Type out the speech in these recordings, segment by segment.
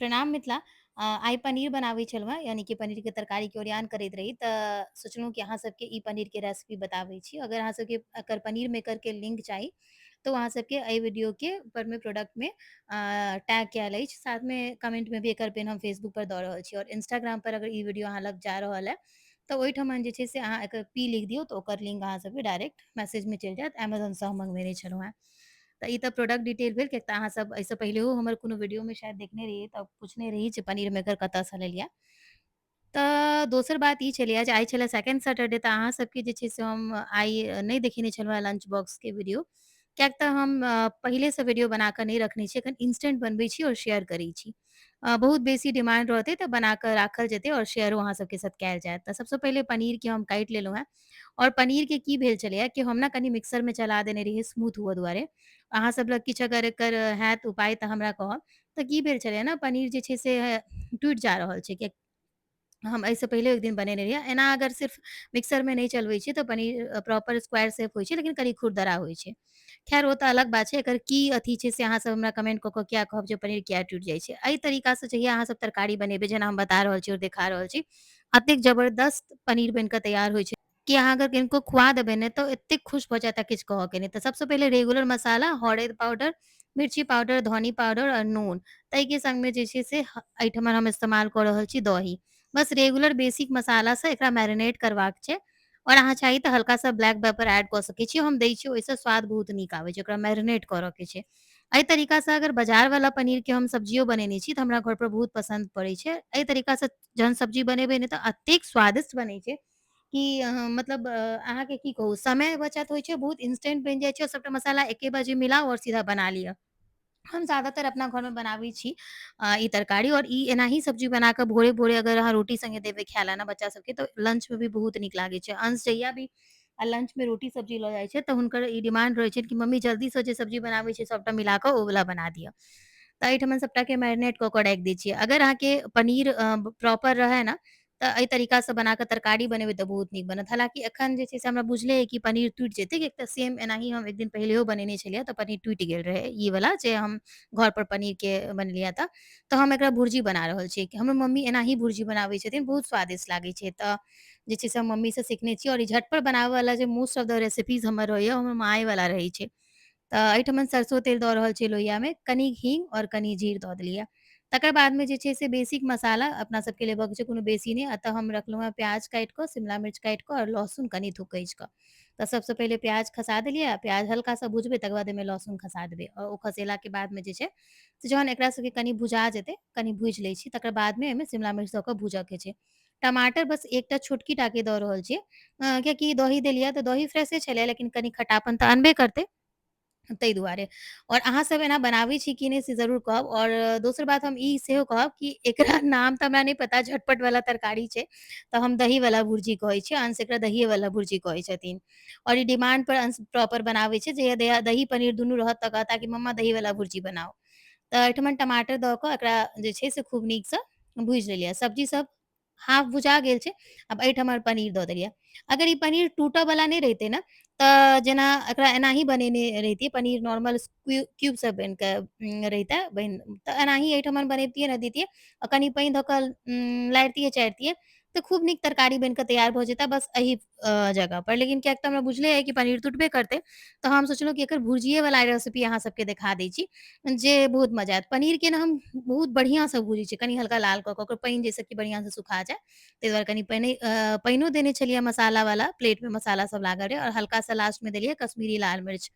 प्रणाम मिथिला। आइ पनीर बनाबै छलहुँ हेँ, यानी कि पनीरके तरकारीके ओरियान करैत रही तऽ सोचलहुँ कि अहाँ सबके ई पनीरके रेसिपी बताबै छी। अगर अहाँ सबके एकर पनीर मेकरके लिंक चाही तऽ अहाँ सबके एहि वीडियोके ऊपरमे प्रोडक्टमे टैग कयल अछि। साथमे कमेंटमे भी एकर पिन हम फेसबुक पर दऽ रहल छी और इंस्टाग्राम पर अगर ई वीडियो अहाँ लग जा रहल है तऽ ओहिठमन जे छै से अहाँ एकर पी लिख दियौ तऽ ओकर लिंक अहाँ सबके डायरेक्ट मैसेजमे चलि जायत। अमेज़नसँ हम मँगबेने छलहुँ हेँ। तऽ ई तऽ प्रोडक्ट डिटेल भेल, कियाक तऽ अहाँ सब एहिसँ पहिलेहो हमर कोनो वीडियोमे शायद देखने रहियै तऽ पूछने रही जे पनीर मेकर कतयसँ लेलियै। तऽ दोसर बात ई छलैए जे आइ छलै सेकंड सैटरडे तऽ अहाँ सबके जे छै से हम आइ नहि देखेने छलहुँ हेँ लंच बॉक्सके वीडियो। कियाक तऽ हम पहिलेसँ वीडियो बना कऽ नहि रखने छी, एखन इंस्टेंट बनबै छी और शेयर करै छी। बहुत बेसी डिमांड रहतै तऽ बना कऽ राखल जेतै और शेयरो अहाँ सबके साथ कयल जायत। तऽ सबसँ पहिले पनीरके हम काटि लेलहुँ हेँ और पनीरके की भेल छलैए कि हम ने कनि मिक्सरमे चला देने रहियै स्मूथ हुअ दुआरे। अहाँ सब लग किछु अगर एकर हैत उपाय तऽ हमरा कहब। तऽ की भेल छलैए ने, पनीर जे छै से टूटि जा रहल छै, कियाक हम एहिसँ पहिलेओ एक दिन बनेने रहियै। एना अगर सिर्फ मिक्सरमे नहि चलबै छियै तऽ पनीर प्रॉपर स्क्वायर शेप होइ छै, लेकिन कनी खुरदरा होइ छै। खैर ओ तऽ अलग बात छै, एकर की अथी छै से अहाँ सब हमरा कमेंट कऽ कऽ किया कहब जे पनीर किया टूटि जाइ छै। एहि तरीकासँ जहिया अहाँ सब तरकारी बनेबै जेना हम बता रहल छी और देखा रहल छी, एतेक जबरदस्त पनीर बनि कऽ तैयार होइ छै कि अहाँ अगर किनको खुआ देबै ने तऽ एतेक खुश भऽ जाएत किछु कहऽ के नहि। तऽ सबसँ पहिले रेगुलर मसाला, हरैद पाउडर, मिर्ची पाउडर, धनी पाउडर और नून, ताहिके संगमे जे छै से एहिठमन हम इस्तेमाल कऽ रहल छी दही। बस रेगुलर बेसिक मसालासँ एकरा मैरिनेट करबाक छै और अहाँ चाही तऽ हल्का सा ब्लैक पेपर ऐड कऽ सकै छी। हम दै छी, ओहिसँ स्वाद बहुत नीक आबै छै। ओकरा मैरिनेट करऽ के छै। एहि तरीकासँ अगर बाजार वाला पनीरके हम सब्जियो बनेने छी तऽ हमरा घरपर बहुत पसन्द पड़ै छै। एहि तरीकासँ जहन सब्जी बनेबै ने तऽ एतेक स्वादिष्ट बनै छै कि मतलब अहाँके की कहू, समय बचत होइ छै, बहुत इंस्टेंट बनि जाइ छै और सबटा मसाला एके बाजी मिलाउ और सीधा बना लिअ। हम ज़्यादातर अपना घरमे बनाबै छी ई तरकारी, और ई एनाही सब्जी बना कऽ भोरे-भोरे अगर अहाँ रोटी संगे देबै खाय ले ना बच्चा सबके तऽ लंचमे भी बहुत नीक लागै छै। अंश जहिया भी लंचमे रोटी सब्जी लऽ जाइ छै तऽ हुनकर ई डिमांड रहै छै कि मम्मी जल्दीसँ जे सब्जी बनाबै छियै सबटा मिला कऽ ओ वाला बना दिअ। तऽ एहिठमन सबटाके मैरिनेट कऽ कऽ राखि दै छियै। अगर अहाँके पनीर प्रॉपर रहै ना तऽ एहि तरीकासँ बना कऽ तरकारी बनेबै तऽ बहुत नीक बनत। हालाँकि एखन जे छै से हमरा बुझले अइ कि पनीर टूटि जेतै, कियाक तऽ सेम एनाही हम एक दिन पहिलेओ बनेने छलियै तऽ पनीर टूटि गेल रहै ई वाला जे हम घरपर पनीरके बनेलियै तऽ। तऽ हम एकरा भुर्जी बना रहल छी। हमर मम्मी एनाही भुर्जी बनाबै छथिन, बहुत स्वादिष्ट लागै छै। तऽ जे छै से हम मम्मीसँ सीखने छी और ई झटपट बनाबैवाला जे मोस्ट ऑफ द रेसिपीज़ हमर रहैए ओ हमर माँए वाला रहै छै। तऽ एहिठमन सरसो तेल दऽ रहल छियै लोहियामे, कनी हींग और कनी जीर दऽ देलियै। तकर बादमे जे छै से बेसिक मसाला अपना सबके लेबऽके छै, कोनो बेसी नहि। अतः हम रखलहुँ हेँ प्याज काटि कऽ, शिमला मिर्च काटि कऽ और लहसुन कनी थुकैच कऽ। तऽ सबसँ पहिले प्याज खसा देलियै, आ प्याज हल्का सा भुजबै तकर बाद एहिमे लहसुन खसा देबै और ओ खसेलाके बादमे जे छै से जहन एकरा सबके कनी भुजा जेतै, कनी भूजि लै छी, तकर बादमे एहिमे शिमला मिर्च दऽ कऽ भूजऽके छै। टमाटर बस एकटा छोटकी टाके दऽ रहल छियै, कियाकि दही देलियै तऽ दही फ्रेशे छलै, लेकिन कनी खट्टापन तऽ अनबे करतै, ताहि दुआरे। और अहाँ सब एना बनाबै छी कि नहि से ज़रूर कहब। और दोसर बात हम ई सेहो कहब कि एकरा नाम तऽ हमरा नहि पता, झटपट वाला तरकारी छै तऽ हम दही वाला भुर्जी कहै छियै, अंश एकरा दहिये वाला भुर्जी कहै छथिन। और ई डिमांड पर अंश प्रॉपर बनाबै छै, जहिया दही पनीर दुनू रहत तऽ कहता कि मम्मा दही वाला भुर्जी बनाओ। तऽ एहिठमन टमाटर दऽ कऽ एकरा जे छै से खूब नीकसँ भूजि लेलियै। सब्जी सब हाफ भुजा गेल छै, आब एहिठमन पनीर दऽ देलियै। अगर ई पनीर टूटऽ वाला नहि रहितै ने तऽ जेना एकरा एनाही बनेने रहितियै, पनीर नॉर्मल क्यूब सब बनि कऽ रहितै तऽ एनाही एहिठमन बनैबतियै ने दैतियै आ कनि पानि धऽ कऽ लारितियै-चारितियै तऽ खूब नीक तरकारी बनि कऽ तैयार भऽ जेतै, बस एही जगह पर। लेकिन कियाक तऽ हमरा बुझले अइ कि पनीर टूटबे करतै, तऽ हम सोचलहुँ कि एकर भुर्जिये वाला रेसिपी अहाँ सबके देखा दै छी, जे बहुत मजा आयत। पनीरके ने हम बहुत बढ़ियाँसँ भूजै छियै, कनी हल्का लाल कऽ कऽ, ओकर पानि जाहिसँ कि बढ़ियाँ से सुखा जाय। ताहि दुआरे कनी पानियो देने छलियै मसाला वाला, प्लेटमे मसाला सब लागल रहै, और हल्का सा लास्टमे देलियै कश्मीरी लाल मिर्च।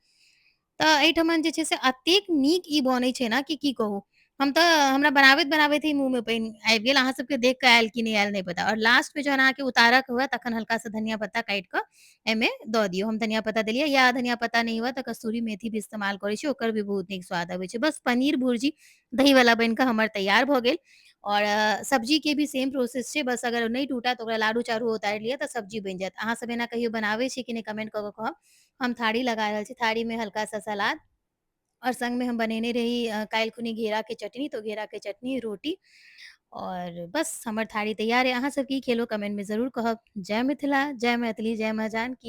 तऽ एहिठमन जे छै से एतेक नीक ई बनै छै ना कि की कहू। हम तऽ हमरा बनाबैत-बनाबैत ही मुँह में पानि आबि गेल। अहाँ सबके देख कऽ आयल कि नहि आयल नहि पता। और लास्टमे जहन अहाँके उतारऽ के हुए तखन हल्का सा धनिया पत्ता काटि कऽ एहिमे दऽ दियौ। हम धनिया पत्ता देलियै, या धनिया पत्ता नहीं हुए तऽ कसूरी मेथी भी इस्तेमाल करै छी, ओकर भी बहुत नीक स्वाद अबै छै। बस पनीर भुर्जी दही वाला बनि कऽ हमर तैयार भऽ गेल। और सब्जी के भी सेम प्रोसेस छै, बस अगर नहीं टूटा तऽ ओकरा लारू-चारू उतारि लिअ तऽ सब्जी बनि जायत। अहाँ सब एना कहियो बनाबै छी कि नहि कमेंट कऽ कऽ कहब। हम थारी लगा रहल छी, थारीमे हल्का सा सलाद और संग में हम बनेने रही काल्हि खुनी घेरा के चटनी, तो घेरा के चटनी, रोटी, और बस हमर थारी तैयार अइ। अहाँ सब की खेलहुँ कमेंट में ज़रूर कहब। जय मिथिला, जय मैथिली, जय माँ जानकी।